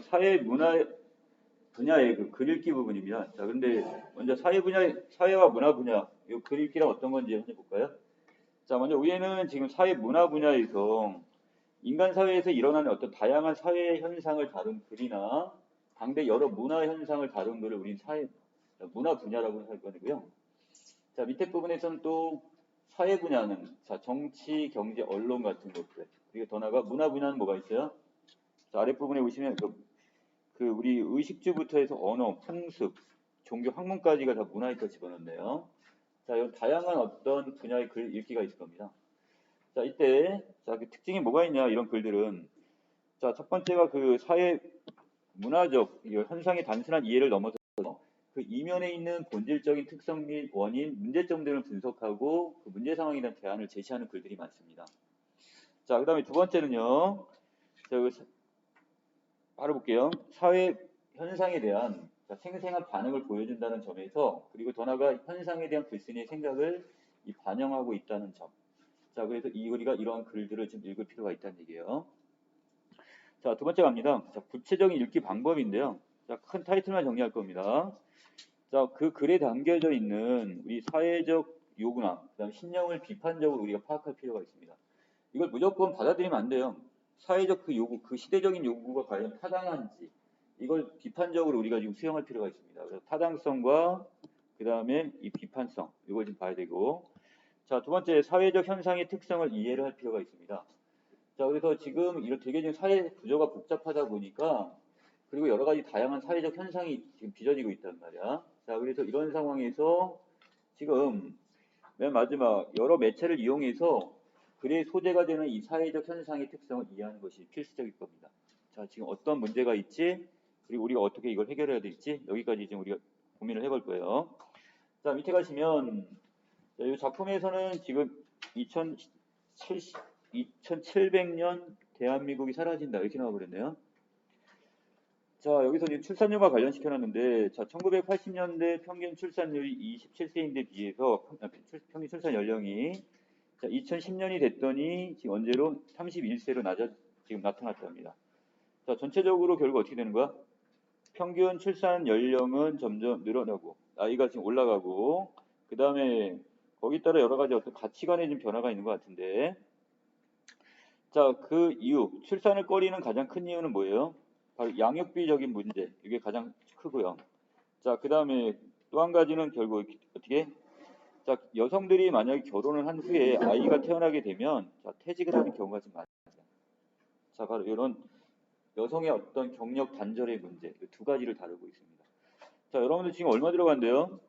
사회 문화 분야의 그 글읽기 부분입니다. 자, 그런데 먼저 사회와 문화 분야, 이 글읽기란 어떤 건지 한번 볼까요? 자, 먼저 위에는 지금 사회 문화 분야에서 인간 사회에서 일어나는 어떤 다양한 사회 현상을 다룬 글이나 당대 여러 문화 현상을 다룬 글을 우리는 문화 분야라고 할 거고요. 자, 밑에 부분에서는 또 사회 분야는 자, 정치, 경제, 언론 같은 것들. 그리고 더 나아가 문화 분야는 뭐가 있어요? 자, 아랫부분에 보시면 우리 의식주부터 해서 언어, 풍습, 종교, 학문까지가 다 문화에 또 집어넣네요. 자, 이런 다양한 어떤 분야의 글 읽기가 있을 겁니다. 자, 이때 그 특징이 뭐가 있냐 이런 글들은 자, 첫 번째가 그 사회 문화적 현상의 단순한 이해를 넘어서 그 이면에 있는 본질적인 특성 및 원인, 문제점들을 분석하고 그 문제 상황에 대한 대안을 제시하는 글들이 많습니다. 자, 그 다음에 두 번째는요. 바로 볼게요. 사회 현상에 대한 생생한 반응을 보여준다는 점에서 그리고 더 나아가 현상에 대한 글쓴이의 생각을 반영하고 있다는 점. 자, 그래서 우리가 이러한 글들을 좀 읽을 필요가 있다는 얘기예요. 자, 두 번째 갑니다. 자, 구체적인 읽기 방법인데요. 자, 큰 타이틀만 정리할 겁니다. 자, 그 글에 담겨져 있는 우리 사회적 요구나 그다음 신념을 비판적으로 우리가 파악할 필요가 있습니다. 이걸 무조건 받아들이면 안 돼요. 사회적 그 요구, 그 시대적인 요구가 과연 타당한지 이걸 비판적으로 우리가 지금 수용할 필요가 있습니다. 그래서 타당성과 그 다음에 이 비판성 이걸 좀 봐야 되고, 자, 두 번째 사회적 현상의 특성을 이해를 할 필요가 있습니다. 자, 그래서 지금 이렇게 되게 지금 사회 구조가 복잡하다 보니까 그리고 여러 가지 다양한 사회적 현상이 지금 빚어지고 있단 말이야. 자, 그래서 이런 상황에서 지금 맨 마지막 여러 매체를 이용해서 글의 소재가 되는 이 사회적 현상의 특성을 이해하는 것이 필수적일 겁니다. 자, 지금 어떤 문제가 있지? 그리고 우리가 어떻게 이걸 해결해야 될지 여기까지 지금 우리가 고민을 해볼 거예요. 자, 밑에 가시면 이 작품에서는 지금 2700년 대한민국이 사라진다 이렇게 나와버렸네요. 자, 여기서 지금 출산율과 관련시켜놨는데, 자, 1980년대 평균 출산율이 27세인데 비해서 평균 출산 연령이 자, 2010년이 됐더니 지금 언제로 31세로 지금 나타났답니다. 자, 전체적으로 결국 어떻게 되는 거야? 평균 출산 연령은 점점 늘어나고 나이가 지금 올라가고 그 다음에 거기에 따라 여러 가지 어떤 가치관의 좀 변화가 있는 것 같은데, 자, 그 이유 출산을 꺼리는 가장 큰 이유는 뭐예요? 바로 양육비적인 문제, 이게 가장 크고요. 자, 그 다음에 또 한 가지는 결국 어떻게? 자, 여성들이 만약에 결혼을 한 후에 아이가 태어나게 되면 자, 퇴직을 하는 경우가 좀 많습니다. 자, 바로 이런 여성의 어떤 경력 단절의 문제, 두 가지를 다루고 있습니다. 자, 여러분들 지금 얼마 들어간대요?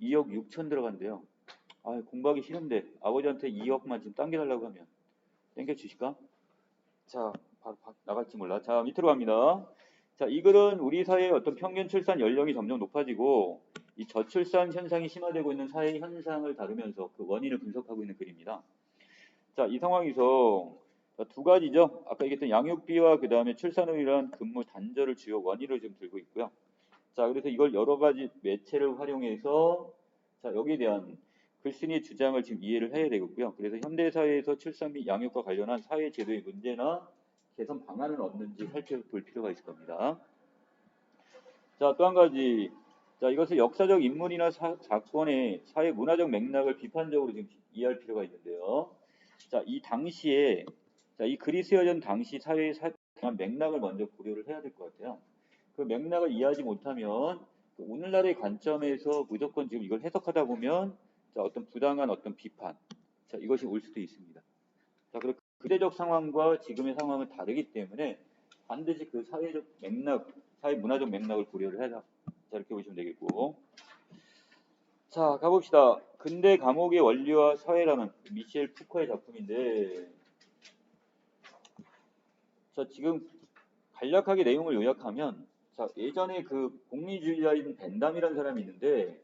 2억 6천 들어간대요. 아, 공부하기 싫은데 아버지한테 2억만 지금 당겨달라고 하면 당겨주실까? 자, 바로 나갈지 몰라. 자, 밑으로 갑니다. 자, 이 글은 우리 사회의 어떤 평균 출산 연령이 점점 높아지고 이 저출산 현상이 심화되고 있는 사회 현상을 다루면서 그 원인을 분석하고 있는 글입니다. 자, 이 상황에서 두 가지죠. 아까 얘기했던 양육비와 그 다음에 출산으로 인한 근무 단절을 주요 원인으로 좀 들고 있고요. 자, 그래서 이걸 여러 가지 매체를 활용해서 자, 여기에 대한 글쓴이의 주장을 지금 이해를 해야 되겠고요. 그래서 현대 사회에서 출산 및 양육과 관련한 사회 제도의 문제나 개선 방안은 없는지 살펴볼 필요가 있을 겁니다. 자, 또 한 가지. 자, 이것을 역사적 인물이나 사건의 사회 문화적 맥락을 비판적으로 지금 이해할 필요가 있는데요. 자, 이 당시에 이 글이 쓰여진 당시 사회의 맥락을 먼저 고려를 해야 될 것 같아요. 그 맥락을 이해하지 못하면 오늘날의 관점에서 무조건 지금 이걸 해석하다 보면 자, 어떤 부당한 어떤 비판, 자, 이것이 올 수도 있습니다. 자, 그리고 그때적 상황과 지금의 상황은 다르기 때문에 반드시 그 사회적 맥락, 사회 문화적 맥락을 고려를 해라. 자, 이렇게 보시면 되겠고. 자, 가봅시다. 근대 감옥의 원리와 사회라는 미셸 푸코의 작품인데, 자, 지금 간략하게 내용을 요약하면, 자, 예전에 그 복리주의자인 벤담이라는 사람이 있는데,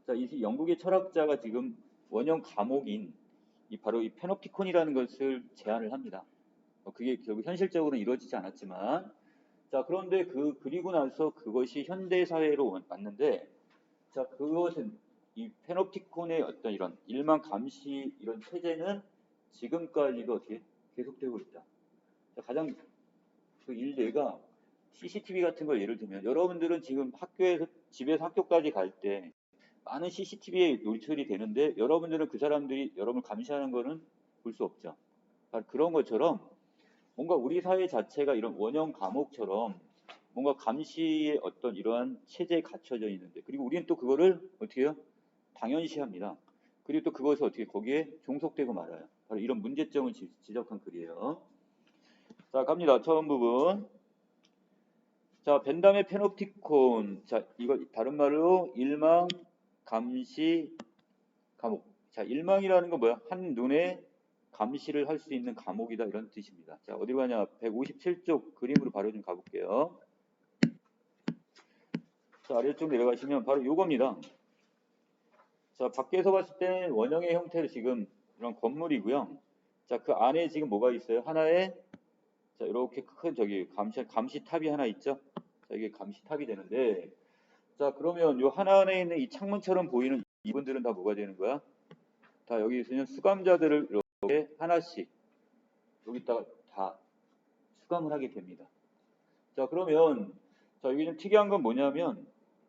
자, 이 영국의 철학자가 지금 원형 감옥인 바로 이 페놉티콘이라는 것을 제안을 합니다. 그게 결국 현실적으로 이루어지지 않았지만, 자, 그런데 그리고 나서 그것이 현대 사회로 왔는데, 자, 그것은 이 페놉티콘의 어떤 이런 일만 감시 이런 체제는 지금까지도 어떻게 계속되고 있다. 자, 가장 그 일례가 CCTV 같은 걸 예를 들면 여러분들은 지금 학교에서 집에서 학교까지 갈 때 많은 CCTV에 노출이 되는데 여러분들은 그 사람들이 여러분을 감시하는 거는 볼 수 없죠. 그러니까 그런 것처럼 뭔가 우리 사회 자체가 이런 원형 감옥처럼 뭔가 감시의 어떤 이러한 체제에 갖춰져 있는데 그리고 우리는 또 그거를 어떻게 해요? 당연시합니다. 그리고 또 그것을 어떻게 거기에 종속되고 말아요. 바로 이런 문제점을 지적한 글이에요. 자, 갑니다. 처음 부분. 자, 벤담의 페놉티콘. 자, 이거 다른 말로 일망, 감시, 감옥. 자, 일망이라는 건 뭐야? 한눈에 감시를 할 수 있는 감옥이다 이런 뜻입니다. 자, 어디로 가냐? 157쪽 그림으로 바로 좀 가볼게요. 자, 아래쪽 내려가시면 바로 요겁니다. 자, 밖에서 봤을 때 원형의 형태로 지금 이런 건물이고요. 자, 그 안에 지금 뭐가 있어요? 하나의 자, 이렇게 큰 저기 감시탑이 하나 있죠? 자, 이게 감시탑이 되는데 자, 그러면 요 하나 안에 있는 이 창문처럼 보이는 이분들은 다 뭐가 되는 거야? 다 여기 있으면 수감자들을 이렇게 하나씩 여기다가 다 수감을 하게 됩니다. 자, 그러면 자, 여기 좀 특이한 건 뭐냐면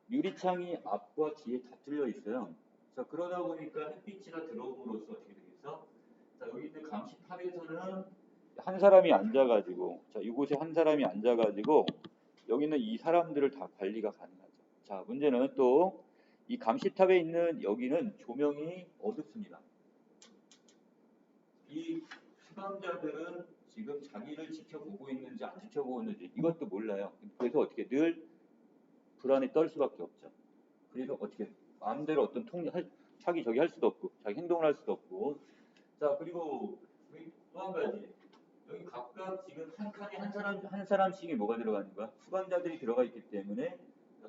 유리창이 앞과 뒤에 다 뚫려 있어요. 자, 그러다 보니까 햇빛이나 들어옴으로써 어떻게 되겠어? 자, 여기 있는 감시탑에서는 한 사람이 앉아가지고 자, 이곳에 한 사람이 앉아가지고 여기는 이 사람들을 다 관리가 가능하죠. 자, 문제는 또 이 감시탑에 있는 여기는 조명이 어둡습니다. 이 수감자들은 지금 자기를 지켜보고 있는지 안 지켜보고 있는지 이것도 몰라요. 그래서 어떻게 늘 불안에 떨 수밖에 없죠. 그래서 어떻게 마음대로 어떤 자기 저기 할 수도 없고 자기 행동을 할 수도 없고 자 그리고 또 한 가지 여기 각각 지금 한 칸에 한 사람씩이 뭐가 들어가는 거야? 수감자들이 들어가 있기 때문에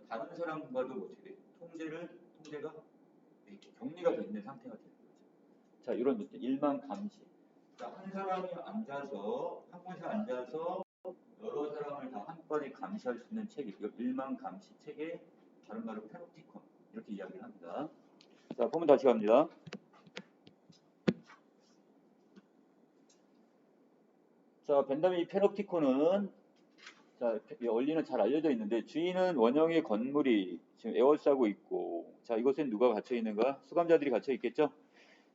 다른 사람과도 어떻게 돼? 통제가 격리가 돼 있는 상태가 되는 거죠. 자 이런 것들 일만 감시. 자, 한 사람이 앉아서 한 곳에 앉아서 여러 사람을 다 한번에 감시할 수 있는 체계, 이거 일만 감시 체계, 다른 말로 페놉티콘 이렇게 이야기를 합니다. 자, 보면 다시 갑니다. 자, 벤담의 페놉티콘은 자, 원리는 잘 알려져 있는데 주인은 원형의 건물이 지금 에워싸고 있고 자, 이곳엔 누가 갇혀 있는가? 수감자들이 갇혀 있겠죠?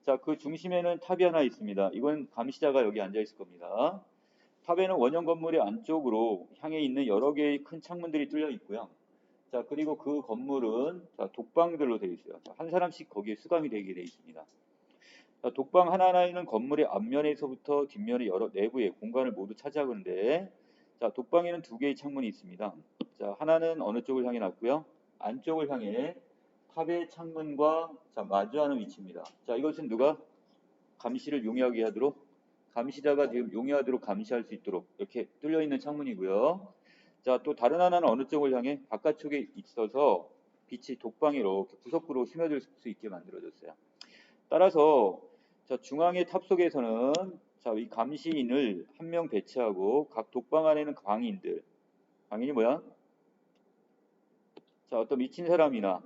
자, 그 중심에는 탑이 하나 있습니다. 이건 감시자가 여기 앉아 있을 겁니다. 탑에는 원형 건물의 안쪽으로 향해 있는 여러 개의 큰 창문들이 뚫려 있고요. 자, 그리고 그 건물은 자, 독방들로 되어 있어요. 자, 한 사람씩 거기에 수감이 되게 되어 있습니다. 자, 독방 하나하나는 건물의 앞면에서부터 뒷면의 여러 내부의 공간을 모두 차지하는데 자, 독방에는 두 개의 창문이 있습니다. 자, 하나는 어느 쪽을 향해 놨고요. 안쪽을 향해 탑의 창문과 자, 마주하는 위치입니다. 자, 이것은 누가 감시를 용이하게 하도록 감시자가 지금 용이하도록 감시할 수 있도록 이렇게 뚫려 있는 창문이고요. 자, 또 다른 하나는 어느 쪽을 향해 바깥쪽에 있어서 빛이 독방에 이렇게 구석구로 스며들 수 있게 만들어졌어요. 따라서 자, 중앙의 탑 속에서는 자, 이 감시인을 한 명 배치하고 각 독방 안에는 광인들. 광인이 뭐야? 자, 어떤 미친 사람이나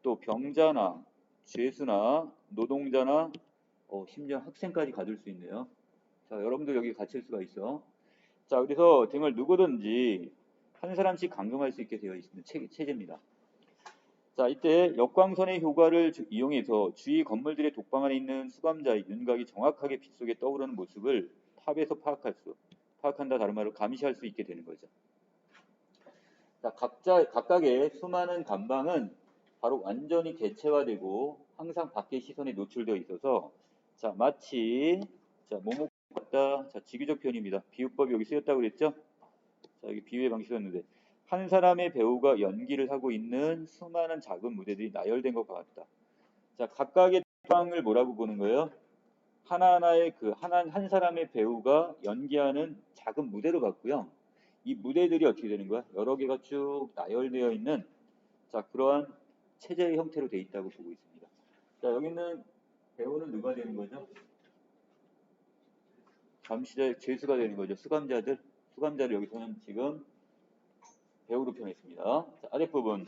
또 병자나 죄수나 노동자나 심지어 학생까지 가둘 수 있네요. 자, 여러분도 여기 갇힐 수가 있어. 자, 그래서 등을 누구든지 한 사람씩 감금할 수 있게 되어 있는 체제입니다. 자, 이때 역광선의 효과를 이용해서 주위 건물들의 독방 안에 있는 수감자의 윤곽이 정확하게 빛 속에 떠오르는 모습을 탑에서 파악한다 다른 말로 감시할 수 있게 되는 거죠. 자, 각각의 수많은 감방은 바로 완전히 개체화되고 항상 밖의 시선에 노출되어 있어서 자, 마치 자, 모모 같다. 자, 지규적 표현입니다. 비유법이 여기 쓰였다고 그랬죠? 자, 여기 비유의 방식이었는데 한 사람의 배우가 연기를 하고 있는 수많은 작은 무대들이 나열된 것 같다. 자, 각각의 방을 뭐라고 보는 거예요? 하나하나의 한 사람의 배우가 연기하는 작은 무대로 봤고요. 이 무대들이 어떻게 되는 거야? 여러 개가 쭉 나열되어 있는 자, 그러한 체제의 형태로 되어 있다고 보고 있습니다. 자, 여기 있는 배우는 누가 되는 거죠? 감시자의 죄수가 되는 거죠. 수감자를 여기서는 지금 배우로 표현했습니다. 자, 아랫부분.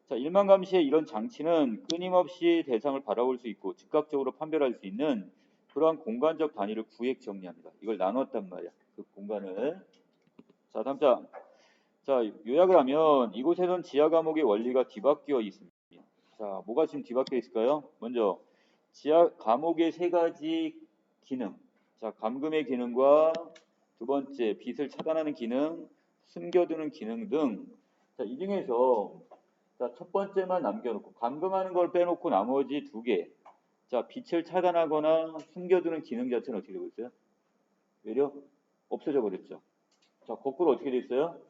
자, 일만 감시의 이런 장치는 끊임없이 대상을 바라볼 수 있고 즉각적으로 판별할 수 있는 그러한 공간적 단위를 구획 정리합니다. 이걸 나눴단 말이야. 그 공간을. 자, 다음 장. 자, 요약을 하면 이곳에는 지하 감옥의 원리가 뒤바뀌어 있습니다. 자, 뭐가 지금 뒤바뀌어 있을까요? 먼저 지하 감옥의 세 가지 기능. 자, 감금의 기능과 두 번째 빛을 차단하는 기능, 숨겨두는 기능 등. 자, 이 중에서 자, 첫 번째만 남겨놓고 감금하는 걸 빼놓고 나머지 두 개. 자, 빛을 차단하거나 숨겨두는 기능 자체는 어떻게 되고 있어요? 외려 없어져 버렸죠. 자, 거꾸로 어떻게 돼 있어요?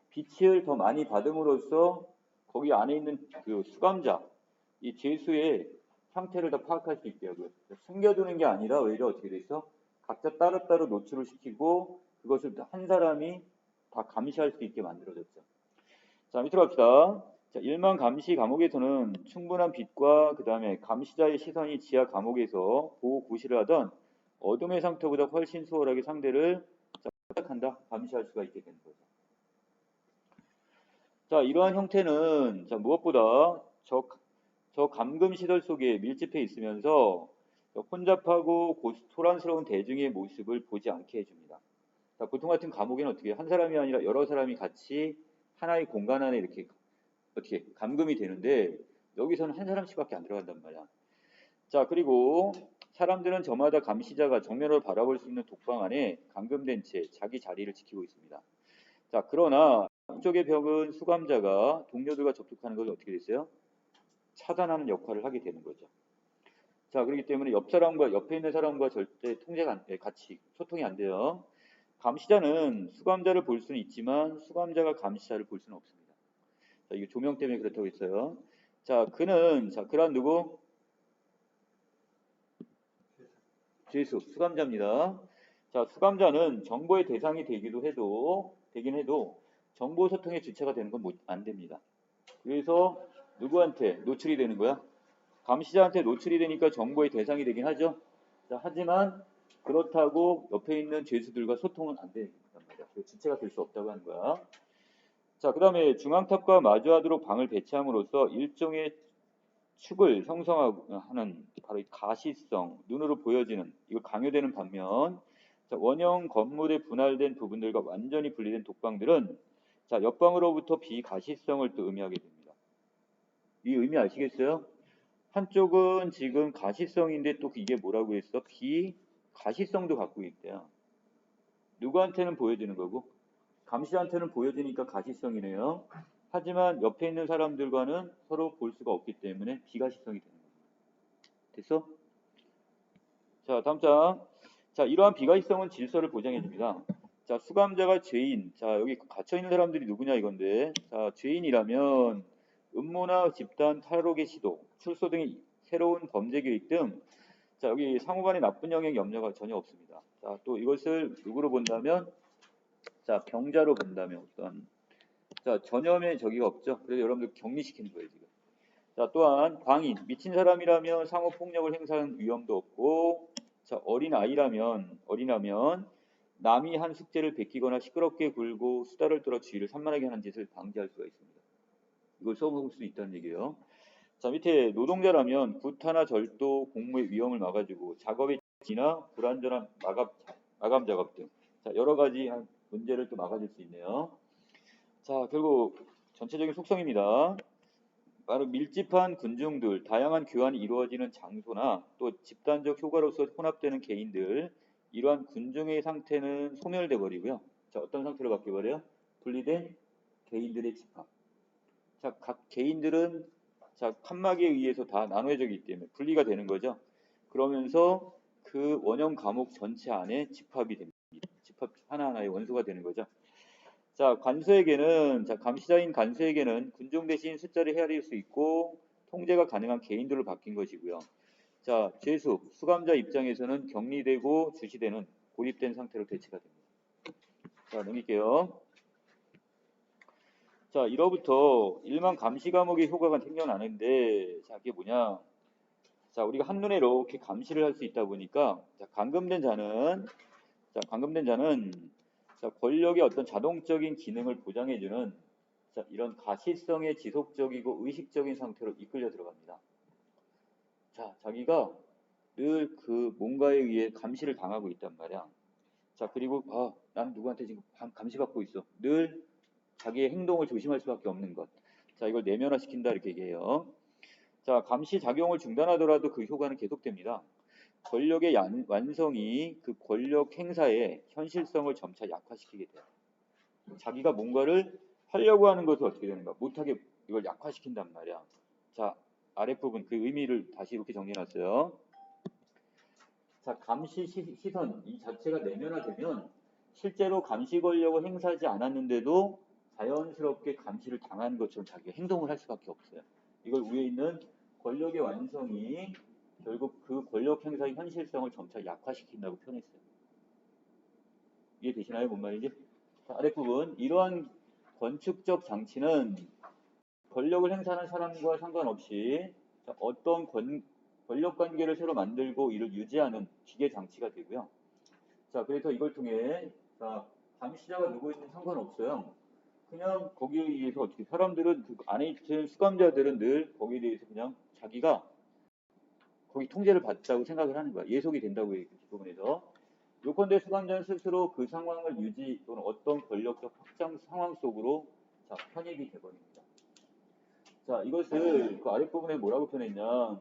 빛을 더 많이 받음으로써 거기 안에 있는 그 수감자, 이 죄수의 상태를 다 파악할 수 있게 하고요. 숨겨두는 게 아니라 오히려 어떻게 돼 있어? 각자 따로따로 노출을 시키고 그것을 한 사람이 다 감시할 수 있게 만들어졌죠. 자, 밑으로 갑시다. 자, 일반 감시 감옥에서는 충분한 빛과 그 다음에 감시자의 시선이 지하 감옥에서 보호 구실을 하던 어둠의 상태보다 훨씬 수월하게 상대를 한다 감시할 수가 있게 되는 거죠. 자, 이러한 형태는 자, 무엇보다 저 감금 시설 속에 밀집해 있으면서 혼잡하고 소란스러운 대중의 모습을 보지 않게 해줍니다. 자, 보통 같은 감옥에는 어떻게 한 사람이 아니라 여러 사람이 같이 하나의 공간 안에 이렇게 어떻게 감금이 되는데 여기서는 한 사람씩밖에 안 들어간단 말이야. 자, 그리고 사람들은 저마다 감시자가 정면으로 바라볼 수 있는 독방 안에 감금된 채 자기 자리를 지키고 있습니다. 자, 그러나 이쪽의 벽은 수감자가 동료들과 접촉하는 걸 어떻게 됐어요? 차단하는 역할을 하게 되는 거죠. 자, 그렇기 때문에 옆 사람과 옆에 있는 사람과 절대 같이 소통이 안 돼요. 감시자는 수감자를 볼 수는 있지만 수감자가 감시자를 볼 수는 없습니다. 자, 이게 조명 때문에 그렇다고 했어요. 자, 그런 누구? 죄수, 수감자입니다. 자, 수감자는 정보의 대상이 되긴 해도 정보 소통의 주체가 되는 건 안 됩니다. 그래서 누구한테 노출이 되는 거야? 감시자한테 노출이 되니까 정보의 대상이 되긴 하죠. 자, 하지만 그렇다고 옆에 있는 죄수들과 소통은 안 되는 말이야. 주체가 될 수 없다고 하는 거야. 자, 그 다음에 중앙탑과 마주하도록 방을 배치함으로써 일종의 축을 형성하는 바로 이 가시성, 눈으로 보여지는 이거 강요되는 반면 자, 원형 건물에 분할된 부분들과 완전히 분리된 독방들은 자, 옆방으로부터 비가시성을 또 의미하게 됩니다. 이 의미 아시겠어요? 한쪽은 지금 가시성인데 또 이게 뭐라고 했어? 비가시성도 갖고 있대요. 누구한테는 보여지는 거고 감시한테는 보여지니까 가시성이네요. 하지만 옆에 있는 사람들과는 서로 볼 수가 없기 때문에 비가시성이 되는 겁니다. 됐어? 자, 다음 장. 자, 이러한 비가시성은 질서를 보장해 줍니다. 자, 수감자가 죄인. 자, 여기 갇혀 있는 사람들이 누구냐 이건데. 자, 죄인이라면 음모나 집단 탈옥의 시도, 출소 등의 새로운 범죄 계획 등 자, 여기 상호간의 나쁜 영향 염려가 전혀 없습니다. 자, 또 이것을 누구로 본다면 자, 병자로 본다면 어떤 자, 전염의 저기가 없죠. 그래서 여러분들 격리시키는 거예요, 지금. 자, 또한 광인, 미친 사람이라면 상호 폭력을 행사하는 위험도 없고 자, 어린아면 남이 한 숙제를 베끼거나 시끄럽게 굴고 수다를 떨어 주의를 산만하게 하는 짓을 방지할 수가 있습니다. 이걸 써볼 수 있다는 얘기예요. 자, 밑에 노동자라면 구타나 절도, 공무의 위험을 막아주고 작업의 지나 불안전한 마감 작업 등 자, 여러 가지 문제를 또 막아줄 수 있네요. 자, 결국 전체적인 속성입니다. 바로 밀집한 군중들, 다양한 교환이 이루어지는 장소나 또 집단적 효과로서 혼합되는 개인들, 이러한 군중의 상태는 소멸돼 버리고요. 자, 어떤 상태로 바뀌어 버려요? 분리된 개인들의 집합. 자, 각 개인들은 자, 칸막이에 의해서 다 나눠져있기 때문에 분리가 되는 거죠. 그러면서 그 원형 감옥 전체 안에 집합이 됩니다. 집합 하나하나의 원소가 되는 거죠. 자, 감시자인 간수에게는 군중 대신 숫자를 헤아릴 수 있고 통제가 가능한 개인들로 바뀐 것이고요. 자, 수감자 입장에서는 격리되고 주시되는 고립된 상태로 대체가 됩니다. 자, 넘길게요. 자, 1호부터 일반 감시 감옥의 효과가 생겨나는데 자, 이게 뭐냐? 자, 우리가 한눈에 이렇게 감시를 할 수 있다 보니까 자, 감금된 자는 자, 권력의 어떤 자동적인 기능을 보장해주는 자, 이런 가시성의 지속적이고 의식적인 상태로 이끌려 들어갑니다. 자, 자기가 늘 그 뭔가에 의해 감시를 당하고 있단 말이야. 자, 그리고 난 누구한테 지금 감시받고 있어. 늘 자기의 행동을 조심할 수밖에 없는 것. 자, 이걸 내면화시킨다 이렇게 얘기해요. 자, 감시 작용을 중단하더라도 그 효과는 계속됩니다. 권력의 완성이 그 권력 행사의 현실성을 점차 약화시키게 돼요. 자기가 뭔가를 하려고 하는 것을 어떻게 되는가? 못하게 이걸 약화시킨단 말이야. 자, 아랫부분 그 의미를 다시 이렇게 정리해놨어요. 자, 감시 시선 이 자체가 내면화되면 실제로 감시 권력을 행사하지 않았는데도 자연스럽게 감시를 당하는 것처럼 자기가 행동을 할 수밖에 없어요. 이걸 위에 있는 권력의 완성이 결국 그 권력 행사의 현실성을 점차 약화시킨다고 표현했어요. 이해되시나요? 뭔 말인지? 자, 아랫부분 이러한 건축적 장치는 권력을 행사하는 사람과 상관없이 어떤 권력 관계를 새로 만들고 이를 유지하는 기계 장치가 되고요. 자, 그래서 이걸 통해 자, 감시자가 누구인지 상관없어요. 그냥 거기에 의해서 어떻게 사람들은 그 안에 있는 수감자들은 늘 거기에 대해서 그냥 자기가 거기 통제를 받다고 생각을 하는 거야. 예속이 된다고 얘기해요. 그 부분에서. 요컨대 수감자는 스스로 그 상황을 유지 또는 어떤 권력적 확장 상황 속으로 자, 편입이 돼버립니다. 자, 이것을 그 아랫부분에 뭐라고 표현했냐.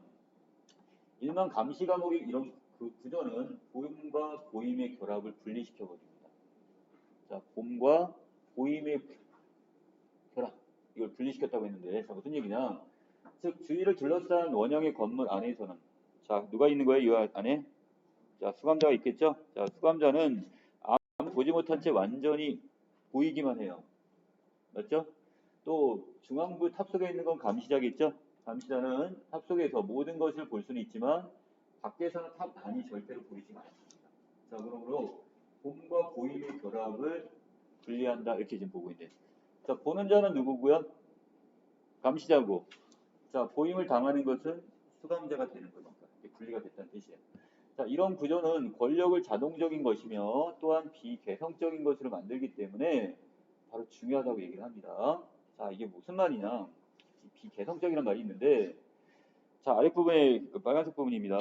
일반 감시 과목이 이런 그 구조는 보임과 보임의 결합을 분리시켜 버립니다. 자, 봄과 보임의 결합 이걸 분리시켰다고 했는데 자, 무슨 얘기냐? 즉 주위를 둘러싼 원형의 건물 안에서는 자, 누가 있는 거예요? 이 안에? 자, 수감자가 있겠죠? 자, 수감자는 아무 보지 못한 채 완전히 보이기만 해요. 맞죠? 또 중앙부 탑 속에 있는 건 감시자겠죠? 감시자는 탑 속에서 모든 것을 볼 수는 있지만 밖에서는 탑 안이 절대로 보이지 않습니다. 자, 그러므로 봄과 보임의 결합을 분리한다 이렇게 지금 보고 있는데 자, 보는 자는 누구고요? 감시자고 자, 보임을 당하는 것은 수감자가 되는 거니까 분리가 됐다는 뜻이에요. 자, 이런 구조는 권력을 자동적인 것이며 또한 비개성적인 것으로 만들기 때문에 바로 중요하다고 얘기를 합니다. 자, 이게 무슨 말이냐? 비개성적이라는 말이 있는데 자, 아랫부분에 그 빨간색 부분입니다.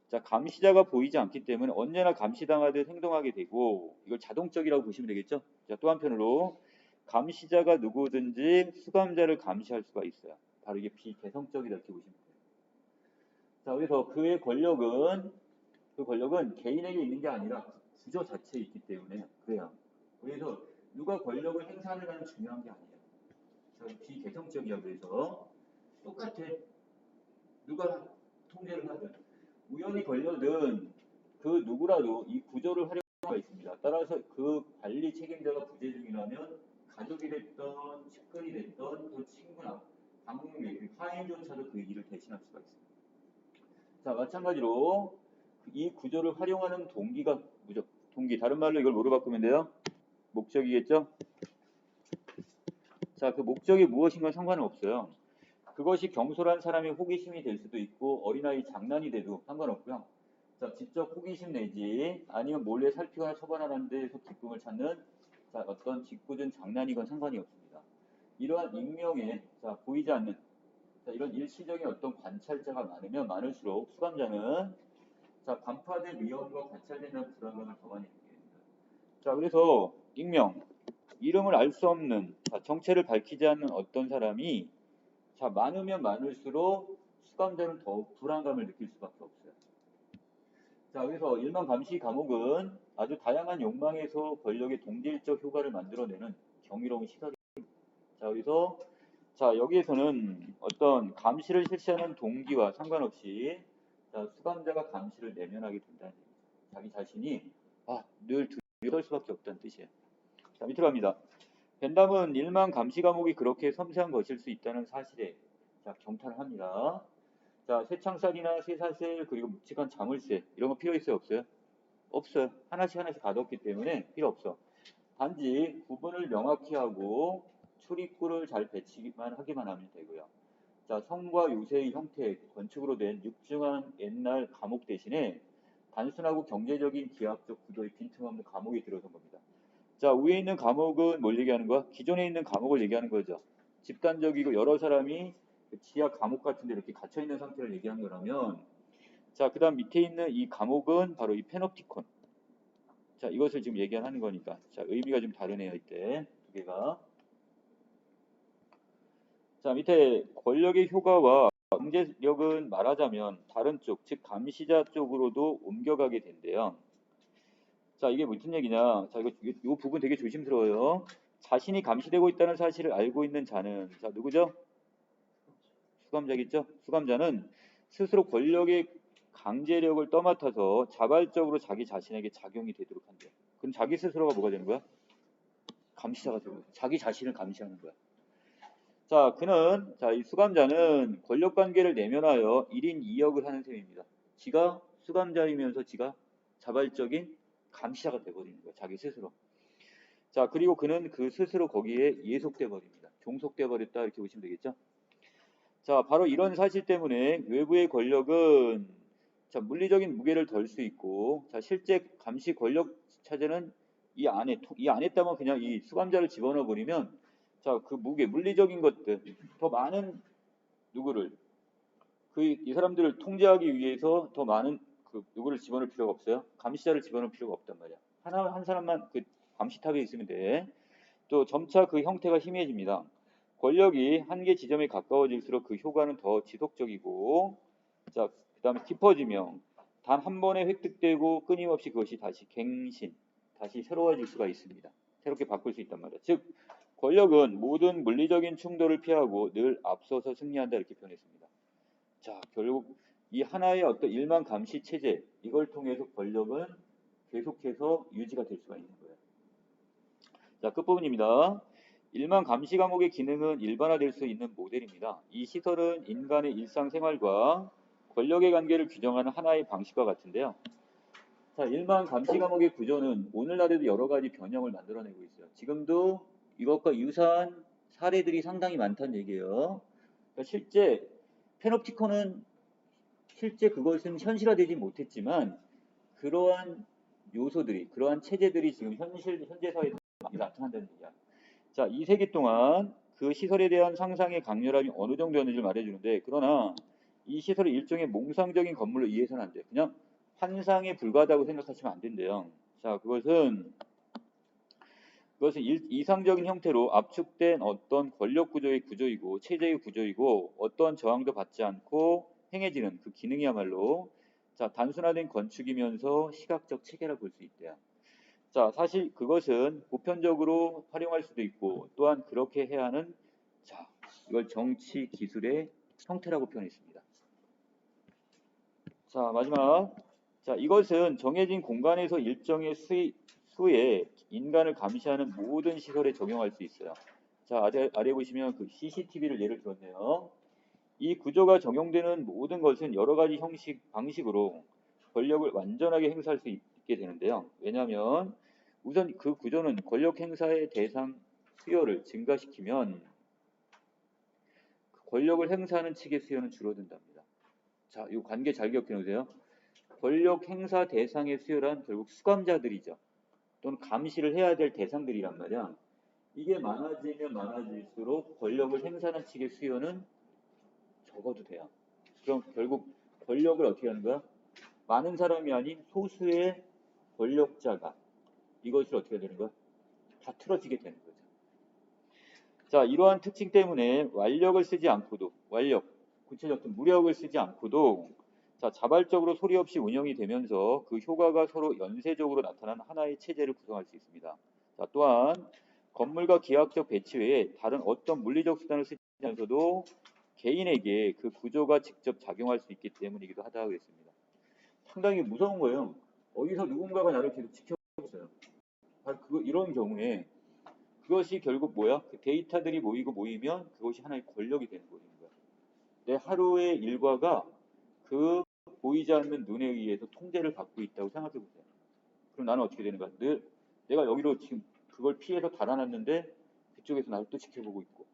자, 감시자가 보이지 않기 때문에 언제나 감시당하듯 행동하게 되고 이걸 자동적이라고 보시면 되겠죠? 자, 또 한편으로 감시자가 누구든지 수감자를 감시할 수가 있어요. 바로 이게 비개성적이다 이렇게 보시면 돼요. 자, 그래서 그 권력은 개인에게 있는 게 아니라 구조 자체에 있기 때문에 그래요. 그래서 누가 권력을 행사하느냐는 중요한 게 아니에요. 비개성적이야. 그래서 똑같아. 누가 통제를 하든 우연히 걸려든 그 누구라도 이 구조를 활용할 수가 있습니다. 따라서 그 관리 책임자가 부재 중이라면 가족이 됐던 측근이 됐던 그 친구나 방문객, 타인조차도 그 일을 대신할 수가 있습니다. 자, 마찬가지로 이 구조를 활용하는 동기가 동기 다른 말로 이걸 뭐로 바꾸면 돼요? 목적이겠죠? 자, 그 목적이 무엇인가 상관은 없어요. 그것이 경솔한 사람의 호기심이 될 수도 있고 어린아이 장난이 돼도 상관없고요. 자, 직접 호기심 내지 아니면 몰래 살피거나 처벌하는 데에서 기쁨을 찾는 자, 어떤 짓궂은 장난이건 상관이 없습니다. 이러한 익명에 자, 보이지 않는 자, 이런 일시적인 어떤 관찰자가 많으면 많을수록 수감자는 자, 간파될 위험과 관찰되는 불안감을 더 많이 느끼게 됩니다. 자, 그래서 익명, 이름을 알 수 없는 자, 정체를 밝히지 않는 어떤 사람이 자, 많으면 많을수록 수감자는 더욱 불안감을 느낄 수밖에 없어요. 자, 그래서 일반 감시 감옥은 아주 다양한 욕망에서 권력의 동질적 효과를 만들어내는 경이로운 시설입니다. 자, 그래서 자, 여기에서는 어떤 감시를 실시하는 동기와 상관없이 자, 수감자가 감시를 내면하게 된다는 얘기죠. 자기 자신이 늘 두려울 수밖에 없다는 뜻이에요. 자, 밑으로 갑니다. 벤담은 일반 감시 감옥이 그렇게 섬세한 것일 수 있다는 사실에 자, 경탄을 합니다. 자, 쇠창살이나 쇠사슬 그리고 묵직한 자물쇠 이런 거 필요 있어요? 없어요? 없어요. 하나씩 가뒀기 때문에 필요 없어. 단지 구분을 명확히 하고 출입구를 잘 배치기만 하기만 하면 되고요. 자, 성과 요새의 형태, 건축으로 된 육중한 옛날 감옥 대신에 단순하고 경제적인 기하학적 구도의 빈틈없는 감옥이 들어선 겁니다. 자, 위에 있는 감옥은 뭘 얘기하는 거야? 기존에 있는 감옥을 얘기하는 거죠. 집단적이고 여러 사람이 지하 감옥 같은 데 이렇게 갇혀 있는 상태를 얘기한 거라면 자, 그 다음 밑에 있는 이 감옥은 바로 이 페놉티콘. 자, 이것을 지금 얘기하는 거니까. 자, 의미가 좀 다르네요, 이때. 두 개가. 자, 밑에 권력의 효과와 강제력은 말하자면 다른 쪽, 즉 감시자 쪽으로도 옮겨가게 된대요. 자, 이게 무슨 얘기냐? 자, 이 부분 되게 조심스러워요. 자신이 감시되고 있다는 사실을 알고 있는 자는, 자, 누구죠? 수감자겠죠? 수감자는 스스로 권력의 강제력을 떠맡아서 자발적으로 자기 자신에게 작용이 되도록 한대요. 그럼 자기 스스로가 뭐가 되는 거야? 감시자가 되는 거야. 자기 자신을 감시하는 거야. 자, 이 수감자는 권력 관계를 내면하여 1인 2역을 하는 셈입니다. 지가 수감자이면서 지가 자발적인 감시자가 돼버리는 거야. 자기 스스로. 자, 그리고 그는 그 스스로 거기에 예속돼 버립니다. 종속돼 버렸다 이렇게 보시면 되겠죠? 자, 바로 이런 사실 때문에 외부의 권력은 자, 물리적인 무게를 덜 수 있고, 자, 실제 감시 권력 차지는 이 안에 있다면 그냥 이 수감자를 집어넣어 버리면, 자, 그 무게, 물리적인 것들, 더 많은 누구를, 이 사람들을 통제하기 위해서 더 많은 그 누구를 집어넣을 필요가 없어요. 감시자를 집어넣을 필요가 없단 말이야. 한 사람만 그 감시탑에 있으면 돼. 또 점차 그 형태가 희미해집니다. 권력이 한계 지점에 가까워질수록 그 효과는 더 지속적이고, 자, 그 다음에 깊어지며 단 한 번에 획득되고 끊임없이 그것이 다시 갱신, 다시 새로워질 수가 있습니다. 새롭게 바꿀 수 있단 말이야. 즉, 권력은 모든 물리적인 충돌을 피하고 늘 앞서서 승리한다 이렇게 표현했습니다. 자, 결국 이 하나의 어떤 일만 감시 체제, 이걸 통해서 권력은 계속해서 유지가 될 수가 있는 거예요. 자, 끝부분입니다. 일만 감시 감옥의 기능은 일반화될 수 있는 모델입니다. 이 시설은 인간의 일상생활과 권력의 관계를 규정하는 하나의 방식과 같은데요. 자, 일만 감시 감옥의 구조는 오늘날에도 여러 가지 변형을 만들어내고 있어요. 지금도 이것과 유사한 사례들이 상당히 많다는 얘기예요. 그러니까 실제 그것은 현실화되지 못했지만 그러한 요소들이, 그러한 체제들이 지금 현재 사회에 많이 나타난다는 얘기야. 자, 이 세기 동안 그 시설에 대한 상상의 강렬함이 어느 정도였는지를 말해주는데, 그러나 이 시설을 일종의 몽상적인 건물로 이해해서는 안 돼요. 그냥 환상에 불과하다고 생각하시면 안 된대요. 자, 그것은 이상적인 형태로 압축된 어떤 권력 구조의 구조이고 체제의 구조이고 어떤 저항도 받지 않고 행해지는 그 기능이야말로 자, 단순화된 건축이면서 시각적 체계라 볼 수 있대요. 자, 사실 그것은 보편적으로 활용할 수도 있고 또한 그렇게 해야 하는 자, 이걸 정치 기술의 형태라고 표현했습니다. 자, 마지막. 자, 이것은 정해진 공간에서 일정의 수에 인간을 감시하는 모든 시설에 적용할 수 있어요. 자, 아래 보시면 그 CCTV를 예를 들었네요. 이 구조가 적용되는 모든 것은 여러 가지 방식으로 권력을 완전하게 행사할 수 있게 되는데요. 왜냐하면 우선 그 구조는 권력 행사의 대상 수요를 증가시키면 권력을 행사하는 측의 수요는 줄어든답니다. 자, 이 관계 잘 기억해 놓으세요. 권력 행사 대상의 수요란 결국 수감자들이죠. 또는 감시를 해야 될 대상들이란 말이야. 이게 많아지면 많아질수록 권력을 행사하는 측의 수요는 적어도 돼요. 그럼 결국 권력을 어떻게 하는 거야? 많은 사람이 아닌 소수의 권력자가 이것을 어떻게 되는 거야? 다 틀어지게 되는 거죠. 자, 이러한 특징 때문에 구체적 무력을 쓰지 않고도 자, 자발적으로 소리 없이 운영이 되면서 그 효과가 서로 연쇄적으로 나타나는 하나의 체제를 구성할 수 있습니다. 자, 또한 건물과 기하학적 배치 외에 다른 어떤 물리적 수단을 쓰지 않아서도 개인에게 그 구조가 직접 작용할 수 있기 때문이기도 하다고 했습니다. 상당히 무서운 거예요. 어디서 누군가가 나를 계속 지켜보고 있어요. 이런 경우에 그것이 결국 뭐야? 그 데이터들이 모이면 그것이 하나의 권력이 되는 거예요. 내 하루의 일과가 그 보이지 않는 눈에 의해서 통제를 받고 있다고 생각해 보세요. 그럼 나는 어떻게 되는가? 내가 여기로 지금 그걸 피해서 달아났는데 그쪽에서 나를 또 지켜보고 있고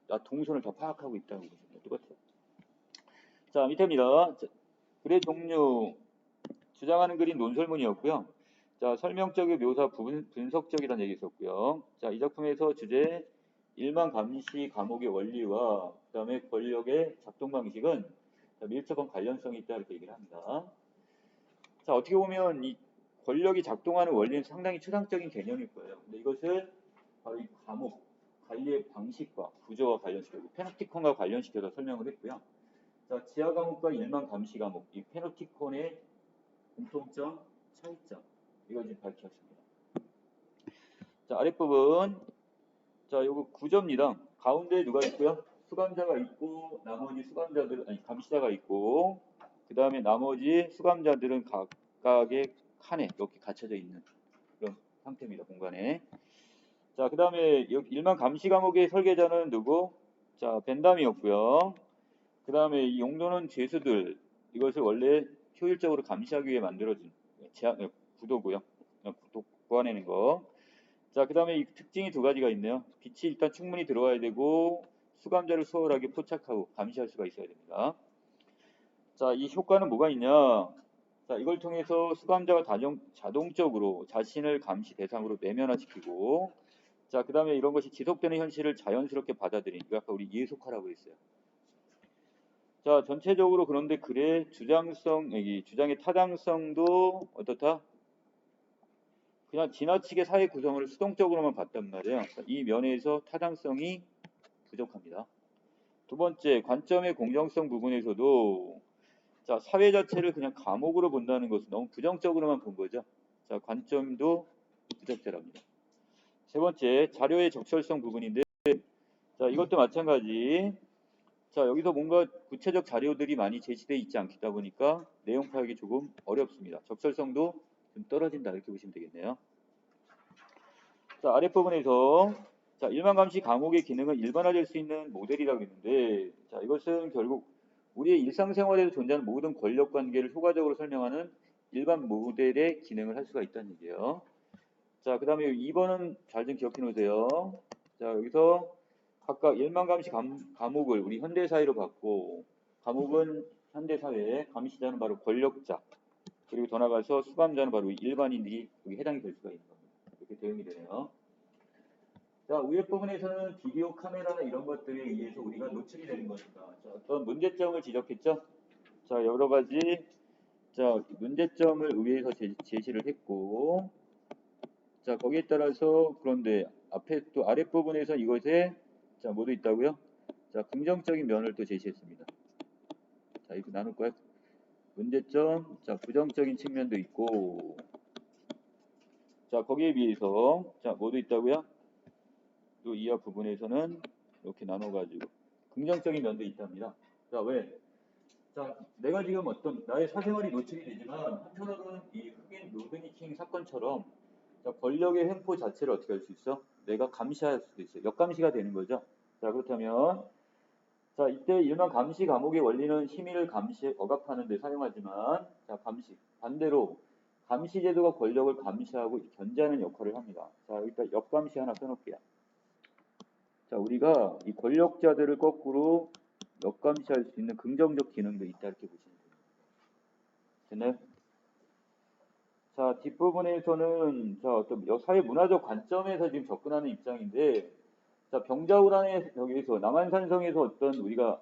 나 동선을 다 파악하고 있다는 거죠. 똑같아요. 자, 밑에입니다. 글의 종류 주장하는 글인 논설문이었고요. 자, 설명적인 묘사 분석적이라는 얘기 있었고요. 자, 이 작품에서 주제 일만 감시 감옥의 원리와 그 다음에 권력의 작동 방식은 밀접한 관련성이 있다 이렇게 얘기를 합니다. 자, 어떻게 보면 이 권력이 작동하는 원리는 상당히 추상적인 개념일 거예요. 근데 이것을 바로 이 관리의 방식과 구조와 관련시켜서 페노티콘과 관련시켜서 설명을 했고요. 자, 지하 과목과 일반 감시 과목, 이 페노티콘의 공통점, 차이점, 이걸 지금 밝혔습니다. 자, 아랫부분, 자, 요거 구조입니다. 가운데 누가 있고요? 수감자가 있고, 나머지 수감자들은, 아니, 감시자가 있고, 그 다음에 나머지 수감자들은 각각의 칸에 이렇게 갇혀져 있는 그런 상태입니다, 공간에. 자, 그 다음에 일반 감시 과목의 설계자는 누구? 자, 벤담이었고요. 그 다음에 이 용도는 죄수들, 이것을 원래 효율적으로 감시하기 위해 만들어진 구도고요. 보완해낸 거. 자, 그 다음에 이 특징이 두 가지가 있네요. 빛이 일단 충분히 들어와야 되고 수감자를 수월하게 포착하고 감시할 수가 있어야 됩니다. 자, 이 효과는 뭐가 있냐? 자, 이걸 통해서 수감자가 자동적으로 자신을 감시 대상으로 내면화시키고, 자, 그 다음에 이런 것이 지속되는 현실을 자연스럽게 받아들이는, 이거 아까 우리 예속화라고 했어요. 자, 전체적으로 그런데 글의 주장의 타당성도 어떻다? 그냥 지나치게 사회 구성을 수동적으로만 봤단 말이에요. 이 면에서 타당성이 부족합니다. 두 번째, 관점의 공정성 부분에서도 자, 사회 자체를 그냥 과목으로 본다는 것은 너무 부정적으로만 본 거죠. 자, 관점도 부적절합니다. 세 번째, 자료의 적절성 부분인데, 자, 이것도 마찬가지. 자, 여기서 뭔가 구체적 자료들이 많이 제시되어 있지 않다 보니까 내용 파악이 조금 어렵습니다. 적절성도 좀 떨어진다 이렇게 보시면 되겠네요. 자, 아랫부분에서 자, 일반 감시 과목의 기능은 일반화될 수 있는 모델이라고 했는데, 자, 이것은 결국 우리의 일상생활에서 존재하는 모든 권력 관계를 효과적으로 설명하는 일반 모델의 기능을 할 수가 있다는 얘기예요. 자, 그 다음에 2번은 잘 좀 기억해 놓으세요. 자, 여기서 각각 일반 감시 과목을 우리 현대사회로 봤고, 과목은 현대사회, 감시자는 바로 권력자, 그리고 더 나아가서 수감자는 바로 일반인들이 여기 해당이 될 수가 있는 겁니다. 이렇게 대응이 되네요. 자, 위에 부분에서는 비디오 카메라나 이런 것들에 의해서 우리가 노출이 되는 거니까 자, 어떤 문제점을 지적했죠? 자, 여러 가지 자, 문제점을 의회에서 제시를 했고, 자, 거기에 따라서 그런데 앞에 또 아랫부분에서 이것에 자, 뭐도 있다고요? 자, 긍정적인 면을 또 제시했습니다. 자, 이거 나눌까요? 문제점, 자, 부정적인 측면도 있고, 자, 거기에 비해서 자, 뭐도 있다고요? 또 이하 부분에서는 이렇게 나눠가지고 긍정적인 면도 있답니다. 자, 왜? 자, 내가 지금 어떤 나의 사생활이 노출이 되지만 한편으로는 이 흑인 로드니킹 사건처럼 자, 권력의 횡포 자체를 어떻게 할 수 있어? 내가 감시할 수도 있어요. 역감시가 되는 거죠. 자, 그렇다면 자, 이때 일반 감시 과목의 원리는 심의를 억압하는 데 사용하지만 자, 반대로 감시 제도가 권력을 감시하고 견제하는 역할을 합니다. 자, 여기다 역감시 하나 써놓을게요. 자, 우리가 이 권력자들을 거꾸로 역감시할 수 있는 긍정적 기능도 있다 이렇게 보시면 됩니다. 됐나요? 자, 뒷부분에서는 자, 어떤 사회 문화적 관점에서 지금 접근하는 입장인데, 자, 병자호란에 여기서 남한산성에서 어떤 우리가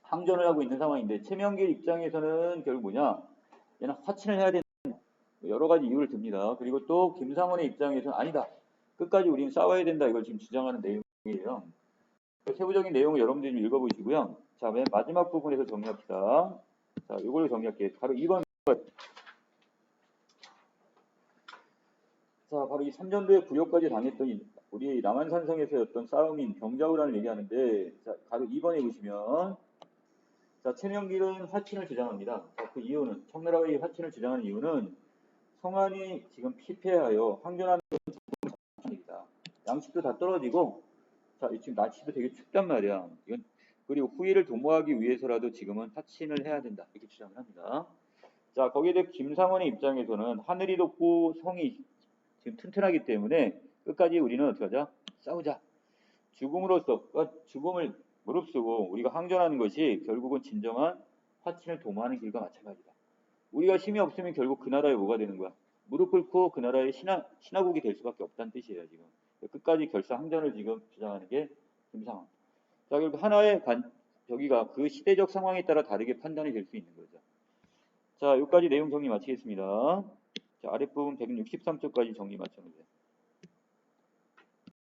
항전을 하고 있는 상황인데, 최명길 입장에서는 결국 뭐냐? 얘는 화친을 해야 된다. 여러 가지 이유를 듭니다. 그리고 또 김상원의 입장에서는 아니다. 끝까지 우리는 싸워야 된다. 이걸 지금 주장하는 내용이에요. 세부적인 내용을 여러분들이 좀 읽어보시고요. 자, 맨 마지막 부분에서 정리합시다. 자, 이걸로 정리할게요. 바로 2번. 자, 바로 이 3년도에 구역까지 당했던 우리 남한산성에서의 어떤 싸움인 병자호란을 얘기하는데, 자, 바로 2번에 보시면, 자, 최명길은 화친을 주장합니다. 자, 그 이유는, 청나라의 화친을 주장하는 이유는 성안이 지금 피폐하여 항전하는 것입니다. 양식도 다 떨어지고, 자, 지금 날씨도 되게 춥단 말이야. 이건 그리고 후위를 도모하기 위해서라도 지금은 화친을 해야 된다. 이렇게 주장을 합니다. 자, 거기에 대해 김상원의 입장에서는 하늘이 덥고 성이 지금 튼튼하기 때문에 끝까지 우리는 어떻게 하자? 싸우자. 죽음으로써 죽음을 무릅쓰고 우리가 항전하는 것이 결국은 진정한 화친을 도모하는 길과 마찬가지다. 우리가 힘이 없으면 결국 그 나라에 뭐가 되는 거야? 무릎 꿇고 그 나라의 신하국이 될 수밖에 없다는 뜻이에요. 지금 끝까지 결사 항전을 지금 주장하는 게 김상원. 자, 결국 하나의 저기가 그 시대적 상황에 따라 다르게 판단이 될 수 있는 거죠. 자, 여기까지 내용 정리 마치겠습니다. 자, 아랫부분 163쪽까지 정리 마쳐주세요.